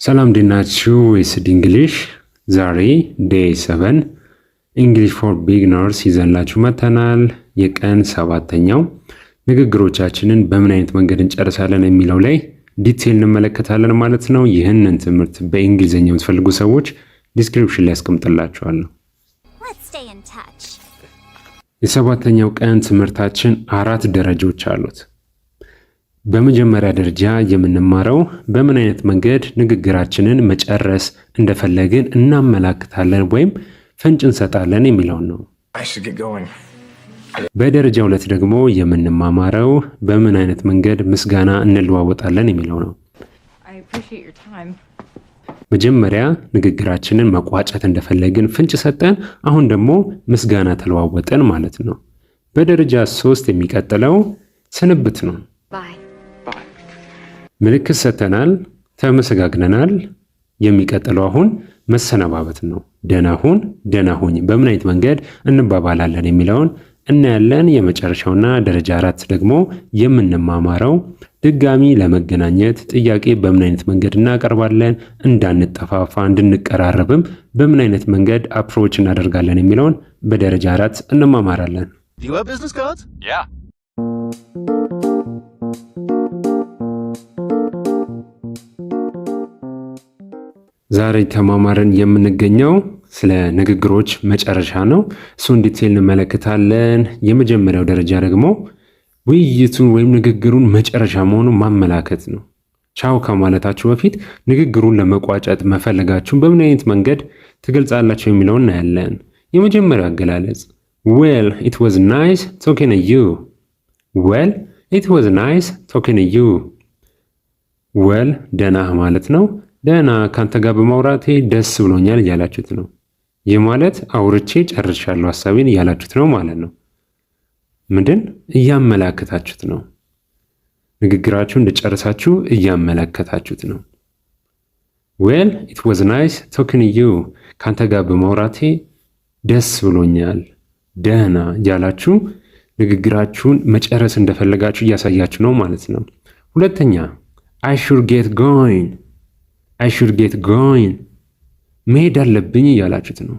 ሰላም እንዴት ናችሁ? የስድ እንግሊሽ ዛሬ ዴይ 7 እንግሊሽ ፎር ቢግነርስ ይዘንላችሁ መጥተናል። የቀን 7ኛው ንግግሮቻችንን በምን አይነት መንገድ እንጨርሳለን የሚለው ላይ ዲቴል እንመለከታለን ማለት ነው። ይህንን ትምህርት በእንግሊዝኛ የምትፈልጉ ሰዎች ዲስክሪፕሽን ላይ አስቀምጥላችኋለሁ። የሰባተኛው ቀን ትምህርታችን 4 ደረጃዎች አሉት። በመጀመሪያ ደረጃ የምንማረው በምን አይነት መንገድ ንግግራችንን መጨረስ እንደፈለግን እናመላክታለን ወይም ፍንጭ እንሰጣለን የሚለውን ነው። በደረጃ 2 ደግሞ የምንማማረው በምን አይነት መንገድ ምስጋና እንለዋወጣለን የሚለው ነው። መጀመሪያ ንግግራችንን መቋጨት እንደፈለግን ፍንጭ ሰጠን፣ አሁን ደግሞ ምስጋና ተለዋወጠን ማለት ነው። በደረጃ 3 የሚቀጥለው ስንብት ነው። ምልክት ሰጥተናል፣ ተመሰጋግነናል። የሚቀጥለው አሁን መሰነባበት ነው። ደህና ሁን፣ ደህና ሁኝ በምን አይነት መንገድ እንባባላለን የሚለውን እናያለን። የመጨረሻውና ደረጃ 4 ደግሞ የምንማማረው ድጋሚ ለመገናኘት ጥያቄ በምን አይነት መንገድ እናቀርባለን፣ እንዳንጠፋፋ እንድንቀራረብም በምን አይነት መንገድ አፕሮች እናደርጋለን የሚለውን በደረጃ 4 እንማማራለን። ዛሬ ተማማረን የምንገኘው ስለ ንግግሮች መጨረሻ ነው። እሱን ዲቴል እንመለከታለን። የመጀመሪያው ደረጃ ደግሞ ውይይቱን ወይም ንግግሩን መጨረሻ መሆኑን ማመላከት ነው። ቻው ከማለታችሁ በፊት ንግግሩን ለመቋጨት መፈለጋችሁን በምን አይነት መንገድ ትገልጻላችሁ የሚለውን እናያለን። የመጀመሪያው አገላለጽ ዌል ኢት ዋዝ ናይስ ቶኪንግ ቱ ዩ። ዌል ኢት ዋዝ ናይስ ቶኪንግ ቱ ዩ። ዌል ደህና ማለት ነው። ደህና ካንተ ጋር በማውራቴ ደስ ብሎኛል እያላችሁት ነው። ይህ ማለት አውርቼ ጨርሻለሁ ሀሳቤን እያላችሁት ነው ማለት ነው። ምንድን እያመላከታችሁት ነው። ንግግራችሁ እንደጨረሳችሁ እያመለከታችሁት ነው። ዌል ኢት ዋዝ ናይስ ቶኪንግ ዩ፣ ካንተ ጋር በማውራቴ ደስ ብሎኛል፣ ደህና እያላችሁ ንግግራችሁን መጨረስ እንደፈለጋችሁ እያሳያችሁ ነው ማለት ነው። ሁለተኛ I should get going፣ I should get going መሄድ አለብኝ እያላችሁት ነው።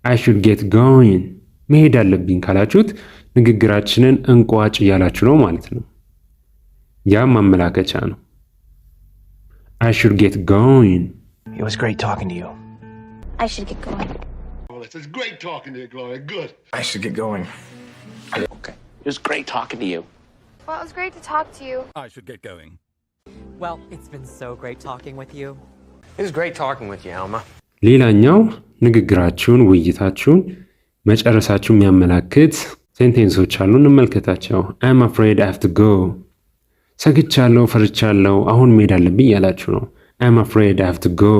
I should get going መሄድ አለብኝ ካላችሁት ንግግራችንን እንቋጭ እያላችሁ ነው ማለት ነው። ያም ማመላከቻ ነው። I should get going። It was great talking to you. I should get going. Well, it was great talking to you, Gloria. Good. I should get going. Okay. It was great talking to you. Well, it was great to talk to you. I should get going. Well, it's been so great talking with you. It was great talking with you, Alma. ሌላኛው ንግግራችሁን ውይይታችሁን መጨረሳችሁ የሚያመላክት ሴንቴንሶች አሉ፣ እንመልከታቸው። I'm afraid I have to go። ሰግቻለሁ፣ ፈርቻለሁ፣ አሁን መሄድ አለብኝ እያላችሁ ነው። I'm afraid I have to go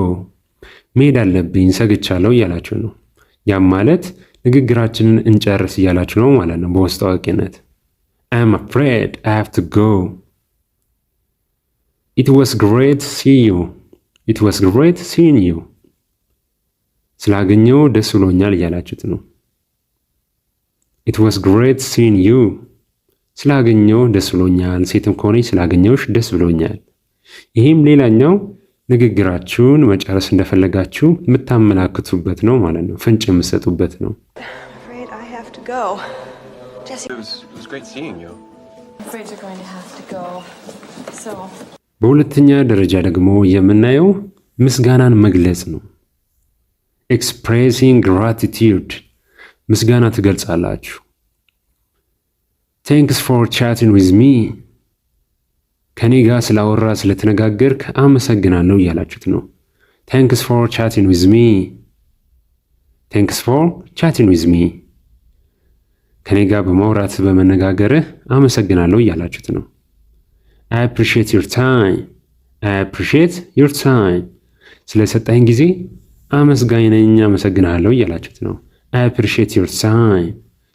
መሄድ አለብኝ፣ ሰግቻለሁ እያላችሁ ነው። ያም ማለት ንግግራችንን እንጨርስ እያላችሁ ነው ማለት ነው በውስጥ አዋቂነት። I'm afraid I have to go። It was great seeing you። It was great seeing you ስላገኘው ደስ ብሎኛል እያላችሁት ነው። It was great seeing you ስላገኘው ደስ ብሎኛል። ሴትም ከሆነች ስላገኘውሽ ደስ ብሎኛል። ይህም ሌላኛው ንግግራችሁን መጨረስ እንደፈለጋችሁ የምታመላክቱበት ነው ማለት ነው። ፍንጭ የምትሰጡበት ነው። Afraid I have to go. Jesse. It was great seeing you. Afraid you're going to have to go. So. በሁለተኛ ደረጃ ደግሞ የምናየው ምስጋናን መግለጽ ነው። Expressing gratitude ምስጋና ትገልጻላችሁ። Thanks for chatting with me ከኔ ጋር ስላወራ ስለተነጋገርክ አመሰግናለሁ እያላችሁት ነው። Thanks for chatting with me። Thanks for chatting with me ከኔ ጋር በማውራት በመነጋገርህ አመሰግናለሁ እያላችሁት ነው። I appreciate your time። I appreciate your time ስለሰጠኝ ጊዜ አመስጋኝ ነኝ አመሰግናለሁ እያላችሁት ነው። I appreciate your time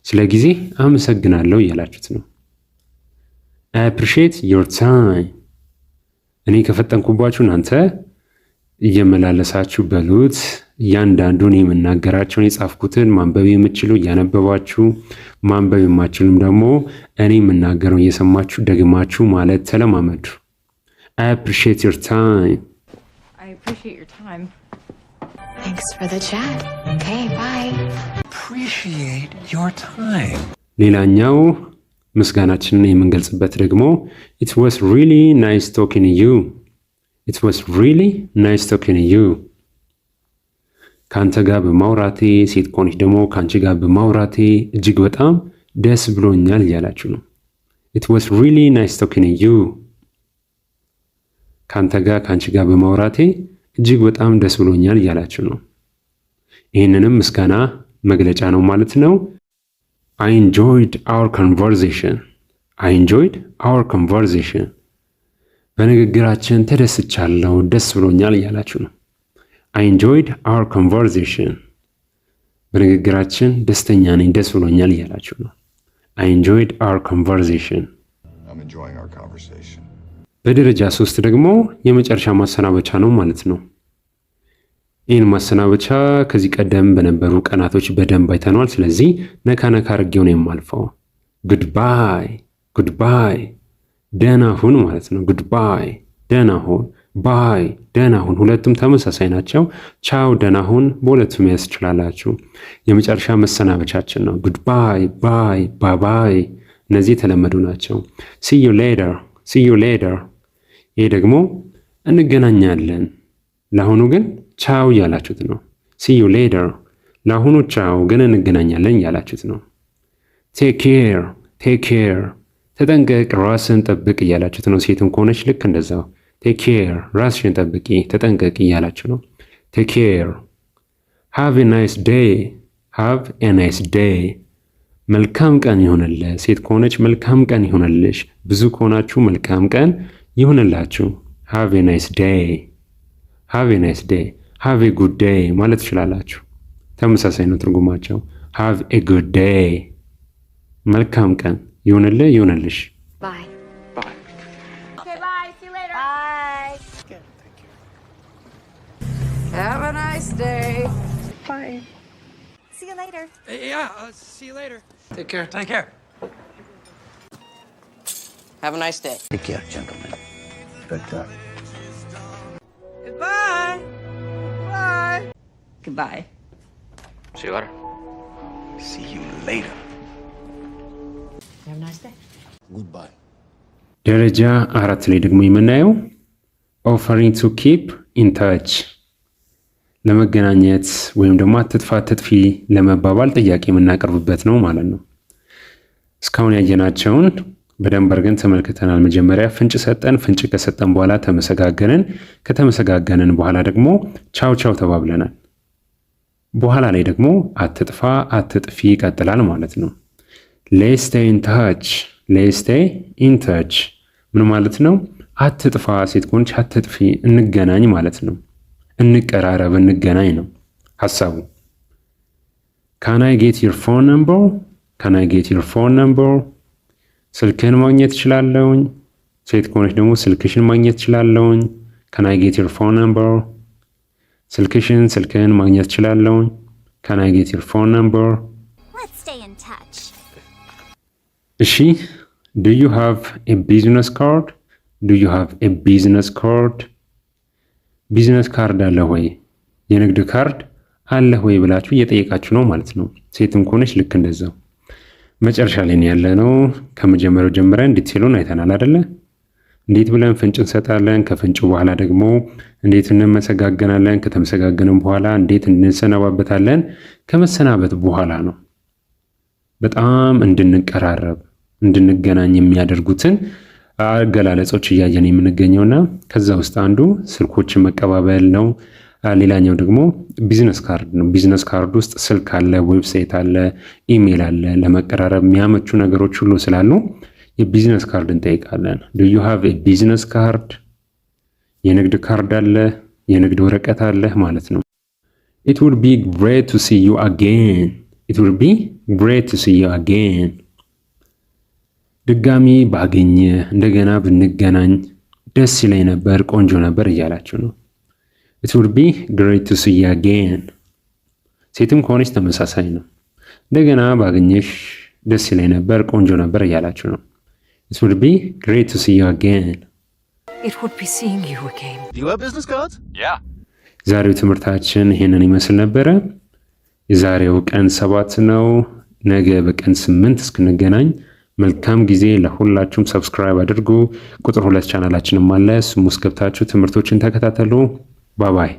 ስለ ጊዜ አመሰግናለሁ እያላችሁት ነው። I appreciate your time እኔ ከፈጠንኩባችሁ እናንተ እየመላለሳችሁ በሉት። እያንዳንዱን የምናገራቸውን የጻፍኩትን ማንበብ የምትችሉ እያነበባችሁ፣ ማንበብ የማትችሉም ደግሞ እኔ የምናገረውን እየሰማችሁ ደግማችሁ ማለት ተለማመዱ። I appreciate your time። I appreciate your time. Thanks for the chat. Okay, bye. Appreciate your time. ሌላኛው ምስጋናችንን የምንገልጽበት ደግሞ it was really nice talking to you. It was really nice talking to you. ካንተ ጋር በማውራቴ ሴት ከሆነች ደግሞ ካንቺ ጋር በማውራቴ እጅግ በጣም ደስ ብሎኛል እያላችሁ ነው። It was really nice talking to you. ካንተ ጋር ካንቺ ጋር በማውራቴ እጅግ በጣም ደስ ብሎኛል እያላችሁ ነው። ይህንንም ምስጋና መግለጫ ነው ማለት ነው። I enjoyed our conversation. I enjoyed our conversation. በንግግራችን ተደስቻለሁ፣ ደስ ብሎኛል እያላችሁ ነው። I enjoyed our conversation. በንግግራችን ደስተኛ ነኝ፣ ደስ ብሎኛል እያላችሁ ነው። I enjoyed our conversation. I'm enjoying our conversation. በደረጃ 3 ደግሞ የመጨረሻ ማሰናበቻ ነው ማለት ነው። ይህን ማሰናበቻ ከዚህ ቀደም በነበሩ ቀናቶች በደንብ አይተነዋል። ስለዚህ ነካ ነካ አድርጌው ነው የማልፈው። ጉድባይ ጉድባይ፣ ደህና ሁን ማለት ነው። ጉድባይ ደህና ሁን፣ ባይ ደህና ሁን። ሁለቱም ተመሳሳይ ናቸው። ቻው ደህና ሁን በሁለቱም መያዝ ትችላላችሁ። የመጨረሻ መሰናበቻችን ነው። ጉድባይ ባይ ባባይ፣ እነዚህ የተለመዱ ናቸው። see you later። ይሄ ደግሞ እንገናኛለን። ለአሁኑ ግን ቻው እያላችሁት ነው። see you later፣ ለአሁኑ ቻው ግን እንገናኛለን እያላችሁት ነው። take care፣ ተጠንቀቅ፣ ራስን ጠብቅ እያላችሁት ነው። ሴትም ከሆነች ልክ እንደዛው take care፣ ራስሽን ጠብቂ፣ ተጠንቀቂ እያላችሁ ነው። take care። have a nice day፣ መልካም ቀን ይሆንልህ። ሴት ከሆነች መልካም ቀን ይሆንልሽ። ብዙ ከሆናችሁ መልካም ቀን ይሆንላችሁ። have a nice day፣ have a good day ማለት ትችላላችሁ። ተመሳሳይ ነው ትርጉማቸው። have a good day፣ መልካም ቀን ይሆንልህ፣ ይሆንልሽ። Bye. Bye. Okay, bye. See you later. Bye. Good, thank you. Have a nice day. Bye. See you later. See you later. Take care. Take care. Have a nice day. Take care, gentlemen. Good talk. Goodbye. Bye. Goodbye. See you later. See you later. Have a nice day. Goodbye. ደረጃ 4 ላይ ደግሞ የምናየው offering to keep in touch፣ ለመገናኘት ወይም ደግሞ አትጥፋ አትጥፊ ለመባባል ጥያቄ የምናቀርብበት ነው ማለት ነው። እስካሁን ያየናቸውን በደንብ አድርገን ተመልክተናል። መጀመሪያ ፍንጭ ሰጠን። ፍንጭ ከሰጠን በኋላ ተመሰጋገንን። ከተመሰጋገንን በኋላ ደግሞ ቻው ቻው ተባብለናል። በኋላ ላይ ደግሞ አትጥፋ አትጥፊ ይቀጥላል ማለት ነው። let's stay in touch ምን ማለት ነው? አትጥፋ፣ ሴት ከሆነች አትጥፊ፣ እንገናኝ ማለት ነው። እንቀራረብ፣ እንገናኝ ነው ሐሳቡ። can I get your phone number፣ ስልክህን ማግኘት እችላለሁኝ። ሴት ከሆነች ደግሞ ስልክሽን ማግኘት እችላለሁኝ። can I get your phone number፣ ስልክህን ማግኘት እችላለሁኝ። can I get your phone number። Let's stay in touch. እሺ do you have a business card? ቢዝነስ ካርድ አለ ወይ? የንግድ ካርድ አለ ወይ ብላችሁ እየጠየቃችሁ ነው ማለት ነው። ሴትም ከሆነች ልክ እንደዛው። መጨረሻ ላይ ያለ ነው። ከመጀመሪያው ጀምረን ዲቴሉን አይተናል አይደለ? እንዴት ብለን ፍንጭ እንሰጣለን፣ ከፍንጩ በኋላ ደግሞ እንዴት እንመሰጋገናለን፣ ከተመሰጋገንን በኋላ እንዴት እንሰነባበታለን፣ ከመሰናበት በኋላ ነው በጣም እንድንቀራረብ እንድንገናኝ የሚያደርጉትን አገላለጾች እያየን የምንገኘውና ከዛ ውስጥ አንዱ ስልኮችን መቀባበል ነው። ሌላኛው ደግሞ ቢዝነስ ካርድ ነው። ቢዝነስ ካርድ ውስጥ ስልክ አለ፣ ዌብሳይት አለ፣ ኢሜል አለ። ለመቀራረብ የሚያመቹ ነገሮች ሁሉ ስላሉ የቢዝነስ ካርድ እንጠይቃለን። do you have a business card? የንግድ ካርድ አለ፣ የንግድ ወረቀት አለ ማለት ነው። it would be great to see you again። ድጋሚ ባገኘ እንደገና ብንገናኝ ደስ ይለኝ ነበር፣ ቆንጆ ነበር እያላችሁ ነው። it would be great to see you again። ሴትም ከሆነች ተመሳሳይ ነው። እንደገና ባገኘሽ ደስ ይለኝ ነበር፣ ቆንጆ ነበር እያላችሁ ነው። it would be great to see you again። It would be seeing you again. Do you have business cards? Yeah. ዛሬው ትምህርታችን ይሄንን ይመስል ነበረ። የዛሬው ቀን 7 ነው። ነገ በቀን 8 እስክንገናኝ መልካም ጊዜ ለሁላችሁም። ሰብስክራይብ አድርጉ። ቁጥር 2 ቻናላችንም አለ፣ እሱም ውስጥ ገብታችሁ ትምህርቶችን ተከታተሉ። ባባይ